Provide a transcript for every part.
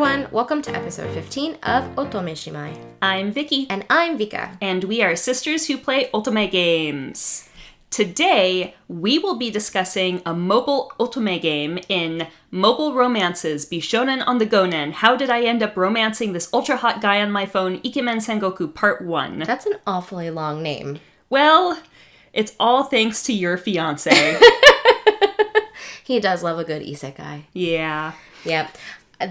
everyone, welcome to episode 15 of Otome Shimai. I'm Vki. And I'm Vka. And we are sisters who play Otome games. Today, we will be discussing a mobile Otome game in Mobile Romances, Bishounen on the Go-nen. How did I end up romancing this ultra-hot guy on my phone, Ikemen Sengoku Part 1. That's an awfully long name. Well, it's all thanks to your fiancé. He does love a good isekai. Yeah. Yep.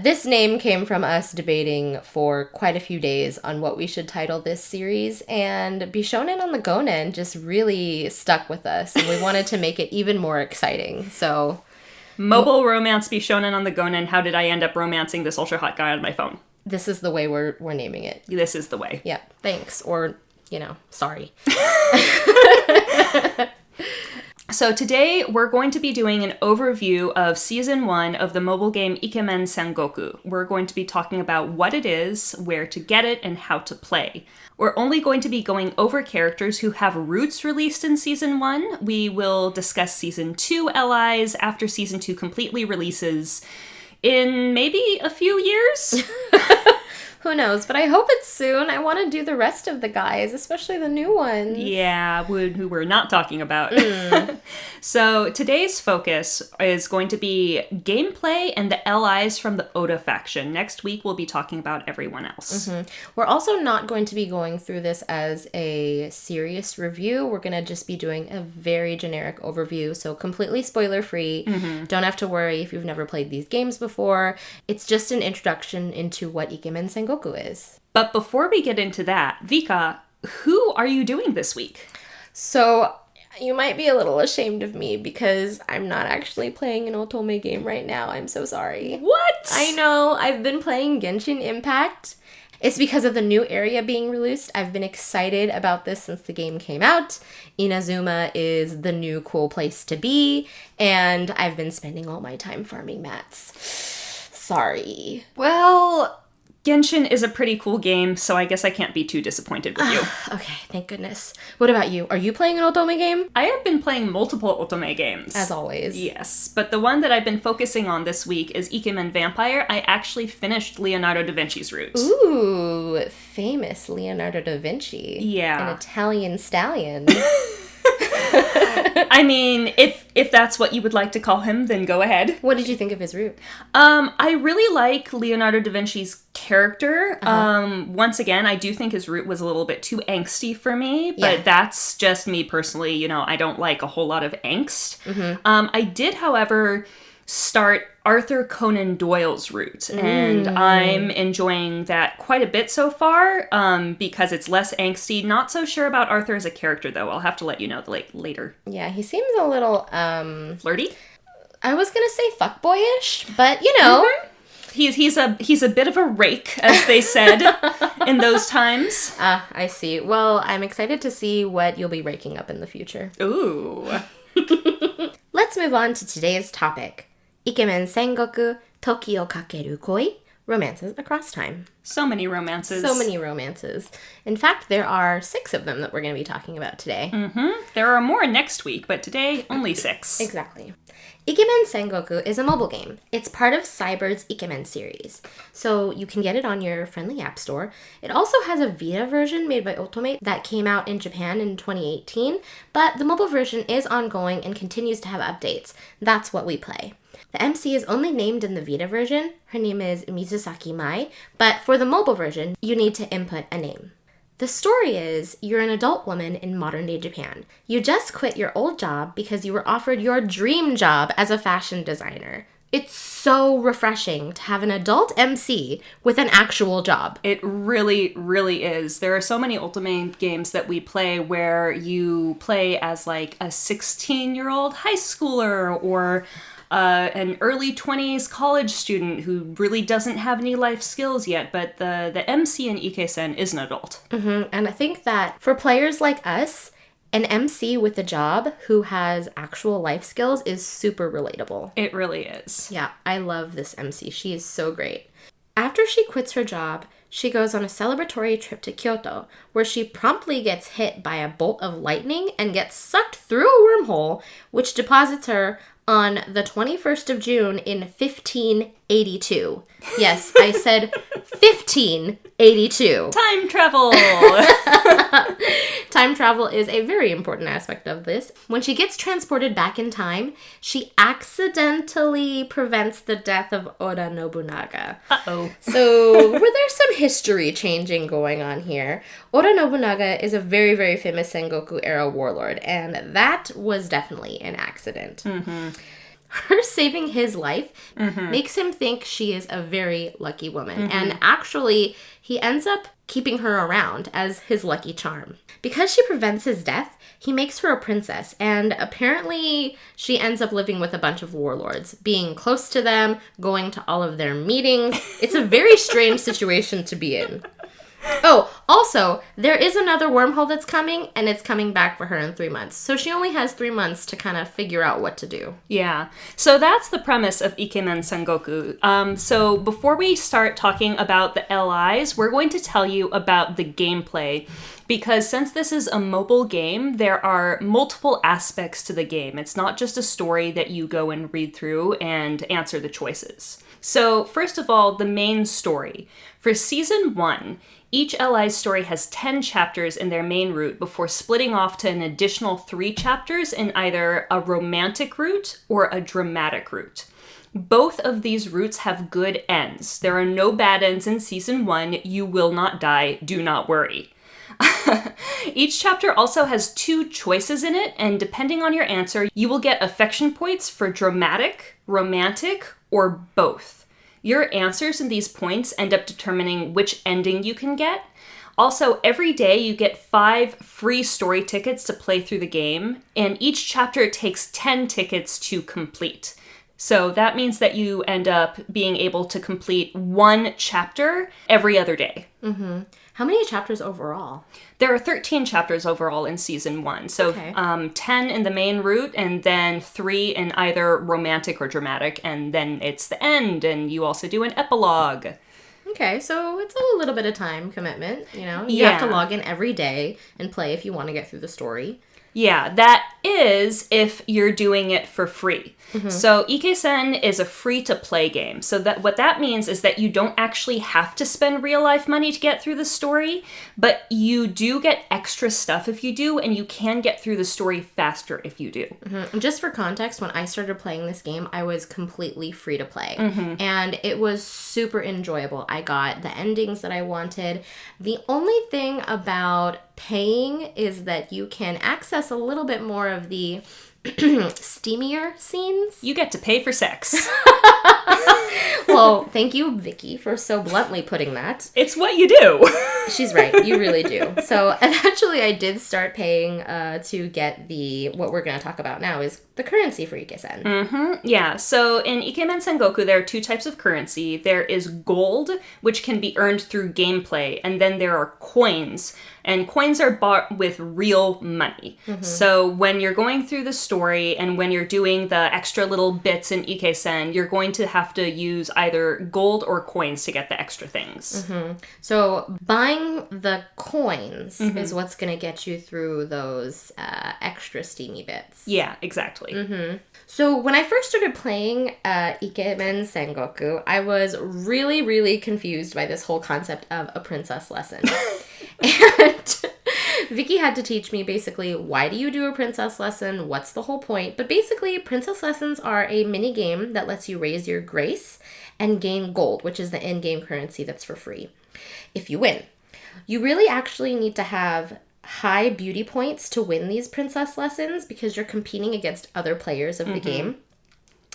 This name came from us debating for quite a few days on what we should title this series, and Bishounen on the Go-nen just really stuck with us, and we wanted to make it even more exciting, so... Mobile romance Bishounen on the Go-nen. How did I end up romancing this ultra-hot guy on my phone? This is the way we're naming it. This is the way. Yep. Thanks. Or, sorry. So today, we're going to be doing an overview of Season 1 of the mobile game Ikemen Sengoku. We're going to be talking about what it is, where to get it, and how to play. We're only going to be going over characters who have roots released in Season 1. We will discuss Season 2 LIs after Season 2 completely releases in maybe a few years. Who knows? But I hope it's soon. I want to do the rest of the guys, especially the new ones. Yeah, who we're not talking about. So today's focus is going to be gameplay and the LIs from the Oda faction. Next week, we'll be talking about everyone else. Mm-hmm. We're also not going to be going through this as a serious review. We're going to just be doing a very generic overview, so completely spoiler-free. Mm-hmm. Don't have to worry if you've never played these games before. It's just an introduction into what Ikemen Sengoku is. But before we get into that, Vka, who are you doing this week? So, you might be a little ashamed of me because I'm not actually playing an Otome game right now. I'm so sorry. What? I know. I've been playing Genshin Impact. It's because of the new area being released. I've been excited about this since the game came out. Inazuma is the new cool place to be, and I've been spending all my time farming mats. Sorry. Well, Genshin is a pretty cool game, so I guess I can't be too disappointed with you. Okay, thank goodness. What about you? Are you playing an Otome game? I have been playing multiple Otome games. As always. Yes, but the one that I've been focusing on this week is Ikemen Vampire. I actually finished Leonardo da Vinci's Route. Ooh, famous Leonardo da Vinci. Yeah. An Italian stallion. I mean, if that's what you would like to call him, then go ahead. What did you think of his route? I really like Leonardo da Vinci's character. Once again, I do think his route was a little bit too angsty for me, but that's just me personally. I don't like a whole lot of angst. Mm-hmm. I did, however, start Arthur Conan Doyle's route, and I'm enjoying that quite a bit so far, because it's less angsty. Not so sure about Arthur as a character, though. I'll have to let you know later. Yeah, he seems a little, flirty? I was gonna say fuckboyish, but, Mm-hmm. He's a bit of a rake, as they said in those times. I see. Well, I'm excited to see what you'll be raking up in the future. Ooh. Let's move on to today's topic. Ikemen Sengoku, Toki o Kakeru Koi, romances across time. So many romances. So many romances. In fact, there are 6 of them that we're going to be talking about today. Mm-hmm. There are more next week, but today, only 6. Exactly. Ikemen Sengoku is a mobile game. It's part of Cyber's Ikemen series, so you can get it on your friendly app store. It also has a Vita version made by Otome that came out in Japan in 2018, but the mobile version is ongoing and continues to have updates. That's what we play. The MC is only named in the Vita version. Her name is Mizusaki Mai, but for the mobile version, you need to input a name. The story is, you're an adult woman in modern-day Japan. You just quit your old job because you were offered your dream job as a fashion designer. It's so refreshing to have an adult MC with an actual job. It really, really is. There are so many Ultimate games that we play where you play as like a 16-year-old high schooler or an early 20s college student who really doesn't have any life skills yet, but the MC in Ike-sen is an adult. Mm-hmm. And I think that for players like us, an MC with a job who has actual life skills is super relatable. It really is. Yeah, I love this MC. She is so great. After she quits her job, she goes on a celebratory trip to Kyoto, where she promptly gets hit by a bolt of lightning and gets sucked through a wormhole, which deposits her on the 21st of June in 1582. Yes, I said 1582. Time travel! Time travel is a very important aspect of this. When she gets transported back in time, she accidentally prevents the death of Oda Nobunaga. Uh-oh. So, there's some history changing going on here. Oda Nobunaga is a very, very famous Sengoku era warlord, and that was definitely an accident. Mm-hmm. Her saving his life makes him think she is a very lucky woman. And actually, he ends up keeping her around as his lucky charm. Because she prevents his death, he makes her a princess. And apparently, she ends up living with a bunch of warlords, being close to them, going to all of their meetings. It's a very strange situation to be in. Oh, also, there is another wormhole that's coming, and it's coming back for her in 3 months. So she only has 3 months to kind of figure out what to do. Yeah. So that's the premise of Ikemen Sengoku. So before we start talking about the LIs, we're going to tell you about the gameplay. Because since this is a mobile game, there are multiple aspects to the game. It's not just a story that you go and read through and answer the choices. So first of all, the main story. For Season 1, each LI's story has 10 chapters in their main route before splitting off to an additional 3 chapters in either a romantic route or a dramatic route. Both of these routes have good ends. There are no bad ends in Season 1. You will not die. Do not worry. Each chapter also has 2 choices in it, and depending on your answer, you will get affection points for dramatic, romantic, or both. Your answers in these points end up determining which ending you can get. Also, every day you get 5 free story tickets to play through the game, and each chapter takes 10 tickets to complete. So that means that you end up being able to complete 1 chapter every other day. Mm-hmm. How many chapters overall? There are 13 chapters overall in Season 1. So 10 in the main route, and then 3 in either romantic or dramatic, and then it's the end, and you also do an epilogue. Okay, so it's a little bit of time commitment, you know? You have to log in every day and play if you want to get through the story. Yeah, that is if you're doing it for free. Mm-hmm. So Ikesen is a free-to-play game. So that what that means is that you don't actually have to spend real-life money to get through the story, but you do get extra stuff if you do, and you can get through the story faster if you do. Mm-hmm. Just for context, when I started playing this game, I was completely free-to-play. Mm-hmm. And it was super enjoyable. I got the endings that I wanted. The only thing about paying is that you can access a little bit more of the steamier scenes. You get to pay for sex. Well, thank you, Vki, for so bluntly putting that. It's what you do. She's right. You really do. So eventually I did start paying to get what we're going to talk about now is the currency for Ikemen. Mm-hmm. Yeah. So in Ikemen Sengoku, there are 2 types of currency. There is gold, which can be earned through gameplay, and then there are coins. And coins are bought with real money. Mm-hmm. So when you're going through the story and when you're doing the extra little bits in Ikemen, you're going to have to use either gold or coins to get the extra things. Mm-hmm. So buying the coins is what's going to get you through those extra steamy bits. Yeah, exactly. Mm-hmm. So when I first started playing Ikemen Sengoku, I was really, really confused by this whole concept of a princess lesson. And Vki had to teach me basically, why do you do a princess lesson? What's the whole point? But basically, princess lessons are a mini game that lets you raise your grace and gain gold, which is the in-game currency that's for free if you win. You really actually need to have high beauty points to win these princess lessons because you're competing against other players of the game.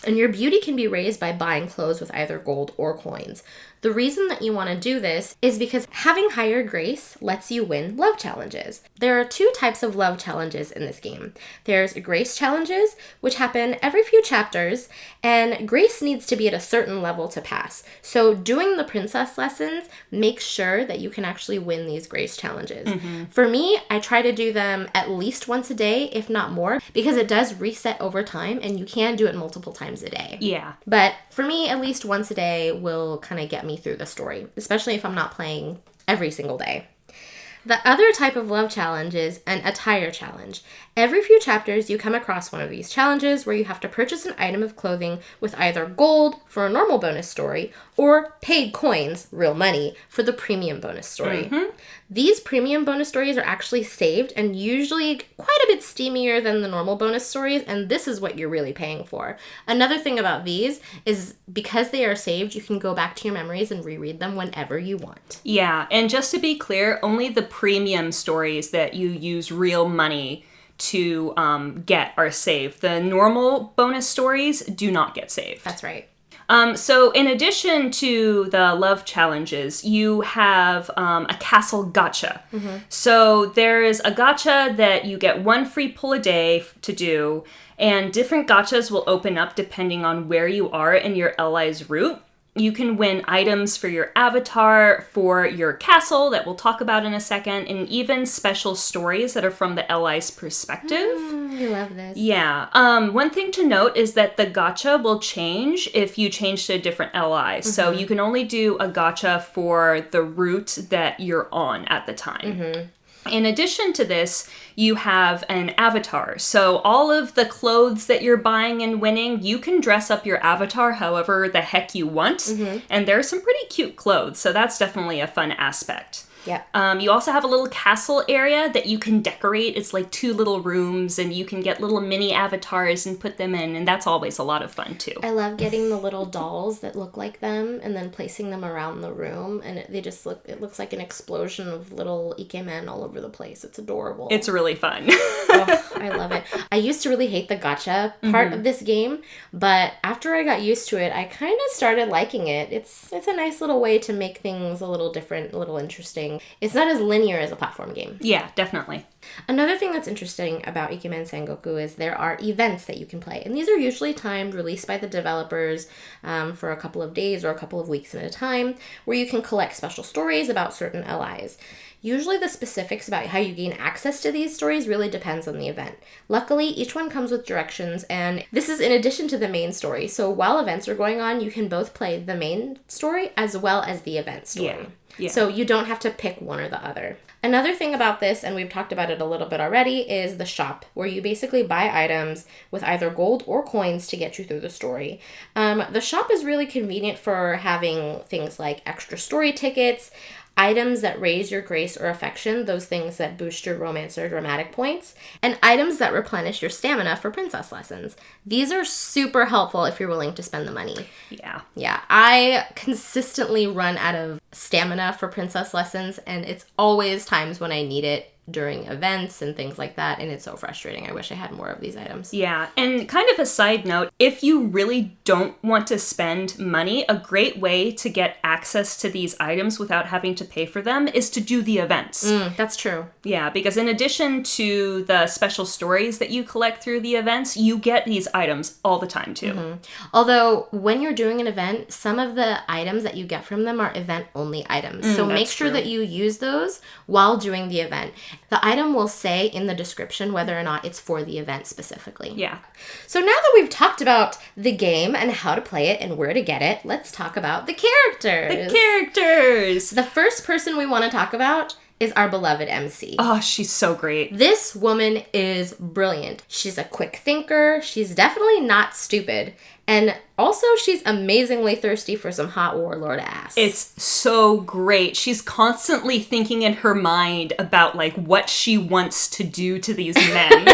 And your beauty can be raised by buying clothes with either gold or coins. The reason that you want to do this is because having higher grace lets you win love challenges. There are 2 types of love challenges in this game. There's grace challenges, which happen every few chapters, and grace needs to be at a certain level to pass. So doing the princess lessons makes sure that you can actually win these grace challenges. Mm-hmm. For me, I try to do them at least once a day, if not more, because it does reset over time, and you can do it multiple times a day. Yeah. But for me, at least once a day will kind of get me through the story, especially if I'm not playing every single day. The other type of love challenge is an attire challenge. Every few chapters, you come across one of these challenges where you have to purchase an item of clothing with either gold for a normal bonus story or paid coins, real money, for the premium bonus story. Mm-hmm. These premium bonus stories are actually saved and usually quite a bit steamier than the normal bonus stories, and this is what you're really paying for. Another thing about these is because they are saved, you can go back to your memories and reread them whenever you want. Yeah, and just to be clear, only the premium stories that you use real money to get are saved. The normal bonus stories do not get saved. That's right. So in addition to the love challenges, you have a castle gacha. Mm-hmm. So there's a gacha that you get one free pull a day to do, and different gachas will open up depending on where you are in your ally's route. You can win items for your avatar, for your castle that we'll talk about in a second, and even special stories that are from the ally's perspective. I love this. Yeah. One thing to note is that the gacha will change if you change to a different ally. Mm-hmm. So you can only do a gacha for the route that you're on at the time. Mm-hmm. In addition to this, you have an avatar. So all of the clothes that you're buying and winning, you can dress up your avatar however the heck you want. Mm-hmm. And there are some pretty cute clothes, so that's definitely a fun aspect. Yeah. You also have a little castle area that you can decorate. It's like 2 little rooms, and you can get little mini avatars and put them in, and that's always a lot of fun too. I love getting the little dolls that look like them and then placing them around the room, and it looks like an explosion of little Ikemen all over the place. It's adorable. It's really fun. Oh, I love it. I used to really hate the gacha part of this game, but after I got used to it, I kind of started liking it. It's a nice little way to make things a little different, a little interesting. It's not as linear as a platform game. Yeah, definitely. Another thing that's interesting about Ikemen Sengoku is there are events that you can play. And these are usually timed, released by the developers for a couple of days or a couple of weeks at a time, where you can collect special stories about certain allies. Usually the specifics about how you gain access to these stories really depends on the event. Luckily, each one comes with directions, and this is in addition to the main story. So while events are going on, you can both play the main story as well as the event story. Yeah. So you don't have to pick one or the other. Another thing about this, and we've talked about it a little bit already, is the shop, where you basically buy items with either gold or coins to get you through the story. The shop is really convenient for having things like extra story tickets, items that raise your grace or affection, those things that boost your romance or dramatic points, and items that replenish your stamina for princess lessons. These are super helpful if you're willing to spend the money. Yeah, I consistently run out of stamina for princess lessons, and it's always times when I need it during events and things like that, and it's so frustrating. I wish I had more of these items. Yeah, and kind of a side note, if you really don't want to spend money, a great way to get access to these items without having to pay for them is to do the events. That's true. Yeah, because in addition to the special stories that you collect through the events, you get these items all the time too. Mm-hmm. Although, when you're doing an event, some of the items that you get from them are event-only items. So make sure that you use those while doing the event. The item will say in the description whether or not it's for the event specifically. Yeah. So now that we've talked about the game and how to play it and where to get it, let's talk about the characters. The first person we want to talk about is our beloved MC. Oh, she's so great. This woman is brilliant. She's a quick thinker. She's definitely not stupid. And also, she's amazingly thirsty for some hot warlord ass. It's so great. She's constantly thinking in her mind about, like, what she wants to do to these men.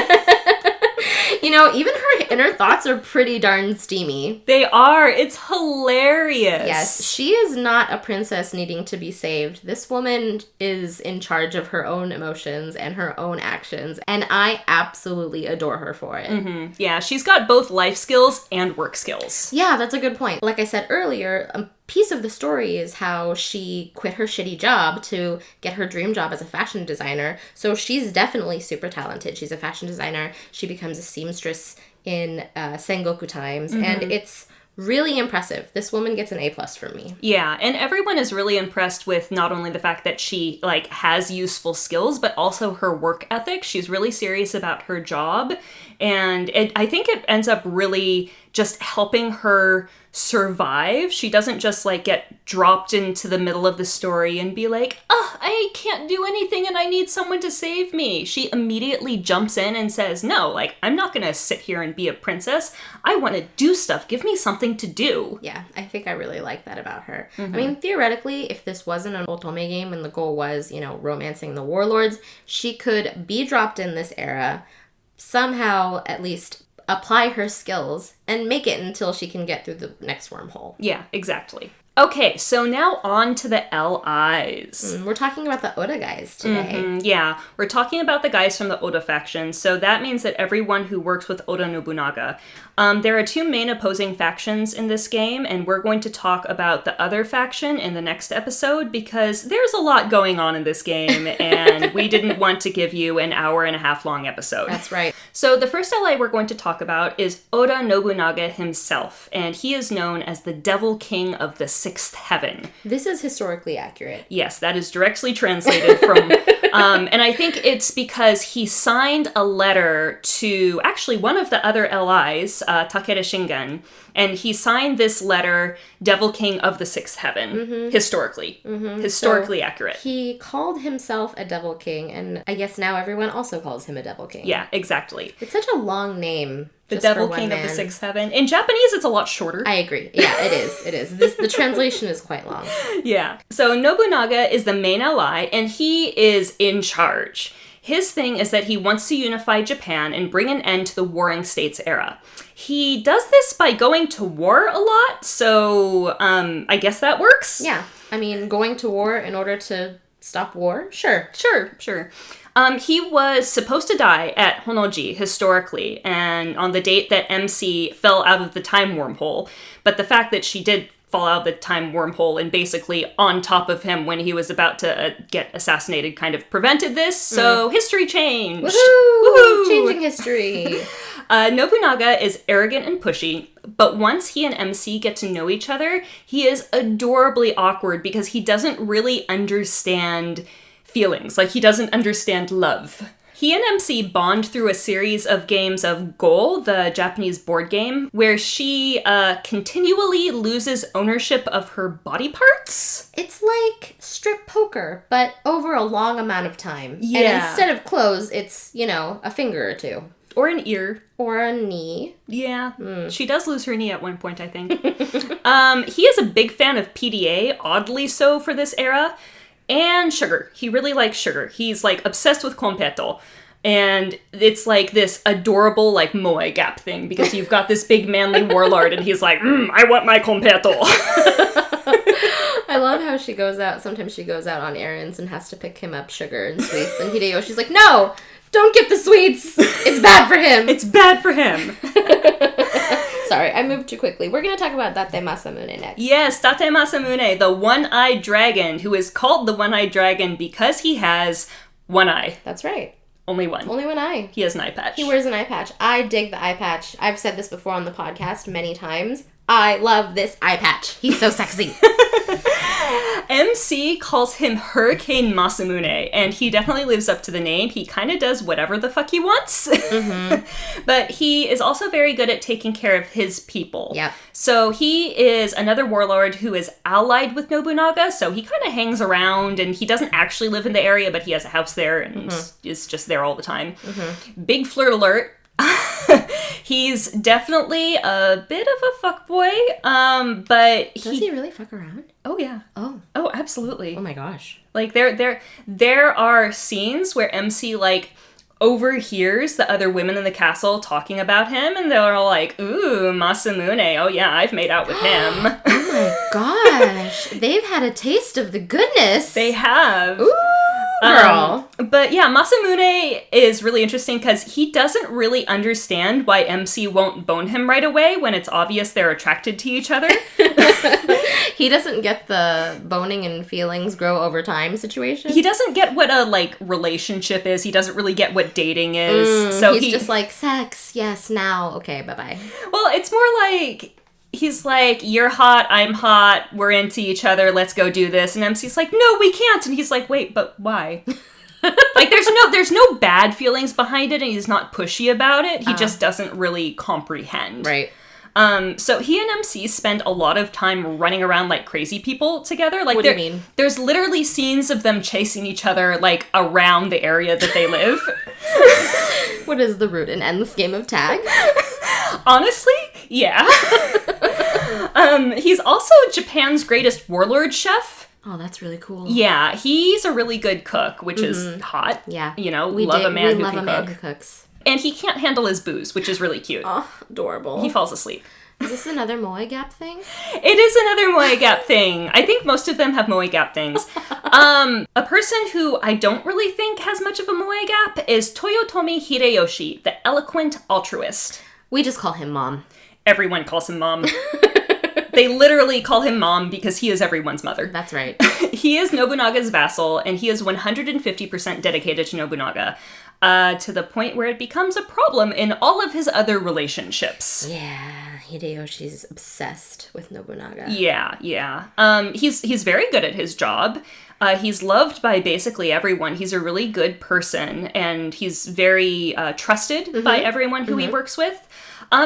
You know, even her inner thoughts are pretty darn steamy. They are. It's hilarious. Yes, she is not a princess needing to be saved. This woman is in charge of her own emotions and her own actions, and I absolutely adore her for it. Mm-hmm. Yeah, she's got both life skills and work skills. Yeah, that's a good point. Like I said earlier, a piece of the story is how she quit her shitty job to get her dream job as a fashion designer. So she's definitely super talented. She's a fashion designer. She becomes a seamstress in Sengoku times, and it's really impressive. This woman gets an A+ from me. Yeah, and everyone is really impressed with not only the fact that she, like, has useful skills, but also her work ethic. She's really serious about her job, and I think it ends up really just helping her survive. She doesn't just, like, get dropped into the middle of the story and be like, oh, I can't do anything and I need someone to save me. She immediately jumps in and says, no, like, I'm not gonna sit here and be a princess. I want to do stuff. Give me something to do. Yeah, I think I really like that about her. I mean, theoretically, if this wasn't an Otome game and the goal was, romancing the warlords, she could be dropped in this era, somehow at least apply her skills, and make it until she can get through the next wormhole. Yeah, exactly. Okay, so now on to the LIs. We're talking about the Oda guys today. Yeah, we're talking about the guys from the Oda faction, so that means that everyone who works with Oda Nobunaga. There are 2 main opposing factions in this game, and we're going to talk about the other faction in the next episode, because there's a lot going on in this game, and we didn't want to give you an hour-and-a-half long episode. That's right. So the first ally we're going to talk about is Oda Nobunaga himself, and he is known as the Devil King of the Sixth Heaven. This is historically accurate. Yes, that is directly translated from... and I think it's because he signed a letter to actually one of the other LIs, Takeda Shingen, and he signed this letter, Devil King of the Sixth Heaven, historically. Historically accurate. He called himself a Devil King, and I guess now everyone also calls him a Devil King. Yeah, exactly. It's such a long name. The Devil King of the Sixth Heaven. In Japanese, it's a lot shorter. I agree. Yeah, it is. It is. The translation is quite long. Yeah. So Nobunaga is the main ally, and he is in charge. His thing is that he wants to unify Japan and bring an end to the Warring States era. He does this by going to war a lot, so I guess that works. Yeah. I mean, going to war in order to stop war? Sure. He was supposed to die at Honnoji, historically, and on the date that MC fell out of the time wormhole. But the fact that she did fall out of the time wormhole and basically on top of him when he was about to get assassinated kind of prevented this, so history changed! Woohoo! Changing history! Nobunaga is arrogant and pushy, but once he and MC get to know each other, he is adorably awkward because he doesn't really understand feelings. Like, he doesn't understand love. He and MC bond through a series of games of Go, the Japanese board game, where she continually loses ownership of her body parts. It's like strip poker, but over a long amount of time. Yeah. And instead of clothes, it's, a finger or 2. Or an ear. Or a knee. Yeah. She does lose her knee at one point, I think. He is a big fan of PDA, oddly so for this era. And sugar. He really likes sugar. He's, obsessed with kompeto. And it's, this adorable, moe gap thing, because you've got this big manly warlord, and he's like, I want my kompeto. I love how sometimes she goes out on errands and has to pick him up sugar and sweets, and Hideyoshi's like, no! Don't get the sweets! It's bad for him! It's bad for him! Sorry, I moved too quickly. We're going to talk about Date Masamune next. Yes, Date Masamune, the one-eyed dragon, who is called the one-eyed dragon because he has one eye. That's right. Only one. Only one eye. He has an eye patch. He wears an eye patch. I dig the eye patch. I've said this before on the podcast many times. I love this eye patch. He's so sexy. MC calls him Hurricane Masamune, and he definitely lives up to the name. He kind of does whatever the fuck he wants. But he is also very good at taking care of his people. Yep. So he is another warlord who is allied with Nobunaga, so he kind of hangs around, and he doesn't actually live in the area, but he has a house there and is just there all the time. Big flirt alert. He's definitely a bit of a fuckboy, but Does he really fuck around? Oh, yeah. Oh, absolutely. Oh my gosh. There are scenes where MC, overhears the other women in the castle talking about him, and they're all like, ooh, Masamune, oh yeah, I've made out with him. Oh my gosh. They've had a taste of the goodness. They have. Ooh, girl. But yeah, Masamune is really interesting because he doesn't really understand why MC won't bone him right away when it's obvious they're attracted to each other. He doesn't get the boning and feelings grow over time situation. He doesn't get what a, relationship is. He doesn't really get what dating is. So he's just like, sex, yes, now, okay, bye-bye. Well, it's more like, he's like, you're hot, I'm hot, we're into each other, let's go do this. And MC's like, no, we can't. And he's like, wait, but why? There's no bad feelings behind it, and he's not pushy about it. He just doesn't really comprehend. Right. So he and MC spend a lot of time running around like crazy people together. Like, what do you mean? There's literally scenes of them chasing each other, like, around the area that they live. What is the root? An endless game of tag? Honestly, yeah. He's also Japan's greatest warlord chef. Oh, that's really cool. Yeah, he's a really good cook, which is hot. Yeah. You know, we love a man who who cooks. And he can't handle his booze, which is really cute. Oh, adorable. He falls asleep. Is this another Moe Gap thing? It is another Moe Gap thing. I think most of them have Moe Gap things. A person who I don't really think has much of a Moe Gap is Toyotomi Hideyoshi, the eloquent altruist. We just call him Mom. Everyone calls him Mom. They literally call him Mom because he is everyone's mother. That's right. He is Nobunaga's vassal, and he is 150% dedicated to Nobunaga, to the point where it becomes a problem in all of his other relationships. Yeah, Hideyoshi's obsessed with Nobunaga. Yeah. He's very good at his job. He's loved by basically everyone. He's a really good person, and he's very trusted by everyone who he works with.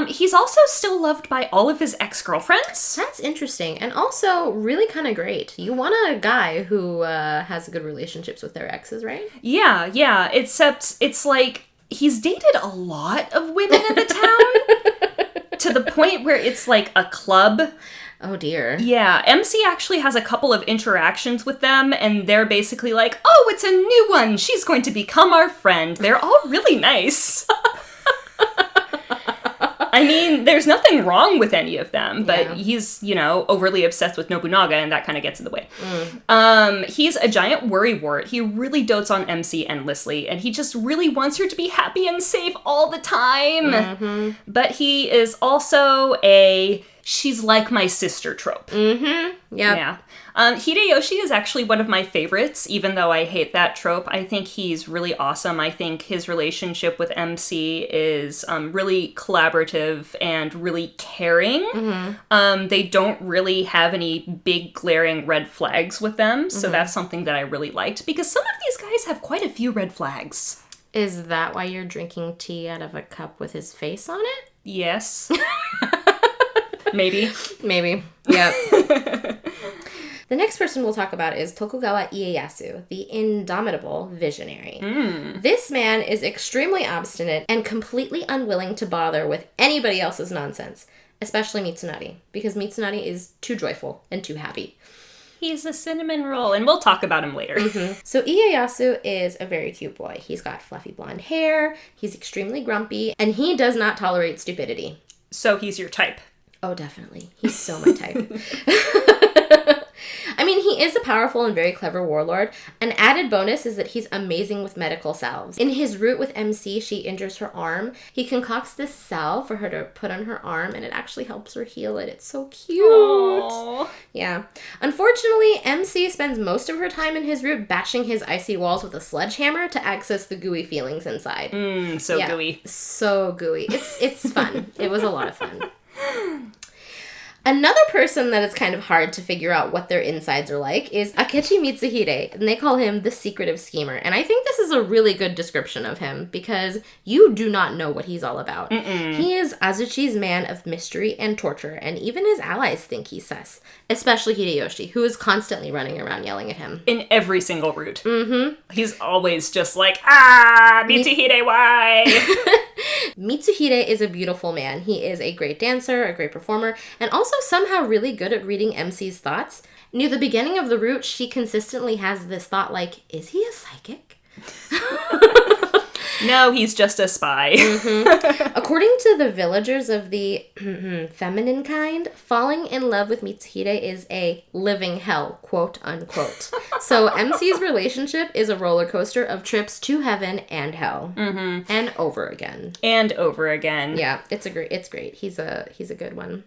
He's also still loved by all of his ex-girlfriends. That's interesting, and also really kind of great. You want a guy who has good relationships with their exes, right? Yeah, except it's like he's dated a lot of women in the town to the point where it's like a club. Oh dear. Yeah, MC actually has a couple of interactions with them, and they're basically like, oh, it's a new one. She's going to become our friend. They're all really nice. I mean, there's nothing wrong with any of them, but he's, overly obsessed with Nobunaga, and that kind of gets in the way. He's a giant worrywart. He really dotes on MC endlessly, and he just really wants her to be happy and safe all the time. But he is also a she's like my sister trope. Yeah. Hideyoshi is actually one of my favorites, even though I hate that trope. I think he's really awesome. I think his relationship with MC is really collaborative and really caring. They don't really have any big glaring red flags with them, so that's something that I really liked, because some of these guys have quite a few red flags. Is that why you're drinking tea out of a cup with his face on it? Yes. Maybe. Yep. The next person we'll talk about is Tokugawa Ieyasu, the indomitable visionary. This man is extremely obstinate and completely unwilling to bother with anybody else's nonsense, especially Mitsunoti, because Mitsunoti is too joyful and too happy. He's a cinnamon roll, and we'll talk about him later. So Ieyasu is a very cute boy. He's got fluffy blonde hair, he's extremely grumpy, and he does not tolerate stupidity. So he's your type. Oh, definitely. He's so my type. I mean, he is a powerful and very clever warlord. An added bonus is that he's amazing with medical salves. In his route with MC, she injures her arm. He concocts this salve for her to put on her arm, and it actually helps her heal it. It's so cute. Aww. Yeah. Unfortunately, MC spends most of her time in his route bashing his icy walls with a sledgehammer to access the gooey feelings inside. Gooey. So gooey. It's fun. It was a lot of fun. Another person that it's kind of hard to figure out what their insides are like is Akechi Mitsuhide, and they call him the secretive schemer. And I think this is a really good description of him, because you do not know what he's all about. He is Azuchi's man of mystery and torture, and even his allies think he's sus, especially Hideyoshi, who is constantly running around yelling at him. In every single route. He's always just like, Mitsuhide, why? Mitsuhide is a beautiful man. He is a great dancer, a great performer, and also somehow really good at reading MC's thoughts. Near the beginning of the route, she consistently has this thought like, is he a psychic? No, he's just a spy. According to the villagers of the feminine kind, falling in love with Mitsuhide is a living hell, quote unquote. So MC's relationship is a roller coaster of trips to heaven and hell, and over again. And over again. Yeah, it's great. He's a good one.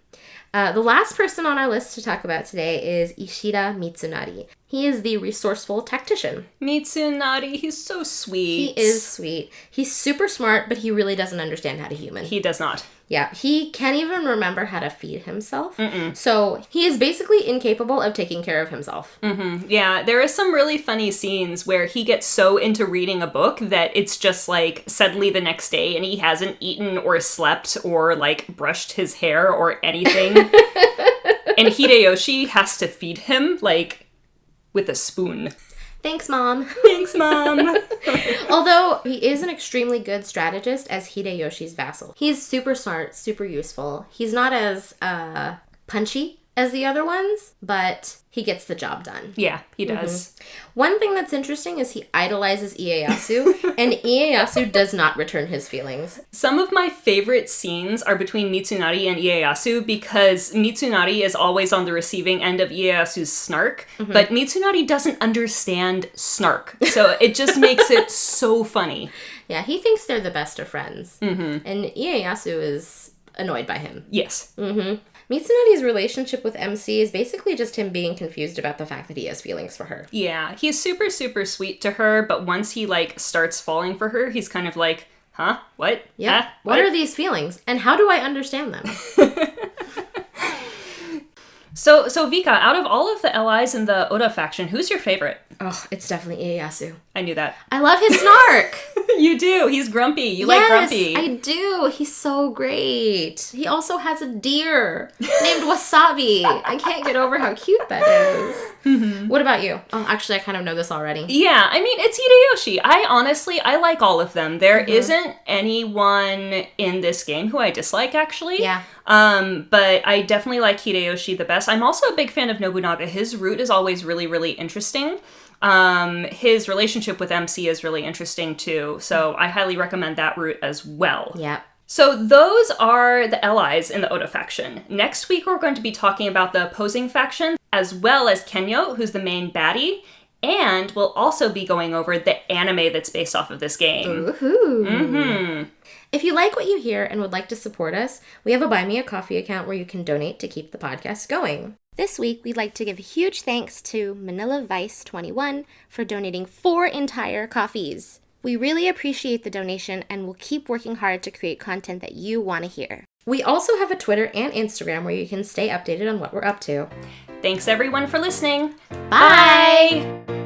The last person on our list to talk about today is Ishida Mitsunari. He is the resourceful tactician. Mitsunari, he's so sweet. He is sweet. He's super smart, but he really doesn't understand how to human. He does not. Yeah, he can't even remember how to feed himself. So he is basically incapable of taking care of himself. Yeah, there are some really funny scenes where he gets so into reading a book that it's just like suddenly the next day and he hasn't eaten or slept or like brushed his hair or anything. And Hideyoshi has to feed him like with a spoon. Thanks, Mom. Thanks, Mom. Although he is an extremely good strategist as Hideyoshi's vassal. He's super smart, super useful. He's not as punchy as the other ones, but he gets the job done. Yeah, he does. One thing that's interesting is he idolizes Ieyasu, and Ieyasu does not return his feelings. Some of my favorite scenes are between Mitsunoti and Ieyasu because Mitsunoti is always on the receiving end of Ieyasu's snark, but Mitsunoti doesn't understand snark, so it just makes it so funny. Yeah, he thinks they're the best of friends, and Ieyasu is annoyed by him. Yes. Mitsunoti's relationship with MC is basically just him being confused about the fact that he has feelings for her. Yeah, he's super, super sweet to her, but once he, like, starts falling for her, he's kind of like, huh? What? Yeah. What are these feelings? And how do I understand them? So Vka, out of all of the allies in the Oda faction, who's your favorite? Oh, it's definitely Ieyasu. I knew that. I love his snark! You do. He's grumpy. You like grumpy. Yes, I do. He's so great. He also has a deer named Wasabi. I can't get over how cute that is. What about you? Oh, actually, I kind of know this already. Yeah, I mean, it's Hideyoshi. I like all of them. There isn't anyone in this game who I dislike, actually. Yeah. But I definitely like Hideyoshi the best. I'm also a big fan of Nobunaga. His route is always really, really interesting. His relationship with MC is really interesting too, so I highly recommend that route as well. Yeah. So those are the allies in the Oda faction. Next week we're going to be talking about the opposing faction, as well as Kenyo, who's the main baddie, and we'll also be going over the anime that's based off of this game. Woohoo! If you like what you hear and would like to support us, we have a Buy Me a Coffee account where you can donate to keep the podcast going. This week, we'd like to give a huge thanks to Manila Vice 21 for donating 4 entire coffees. We really appreciate the donation and will keep working hard to create content that you want to hear. We also have a Twitter and Instagram where you can stay updated on what we're up to. Thanks everyone for listening. Bye!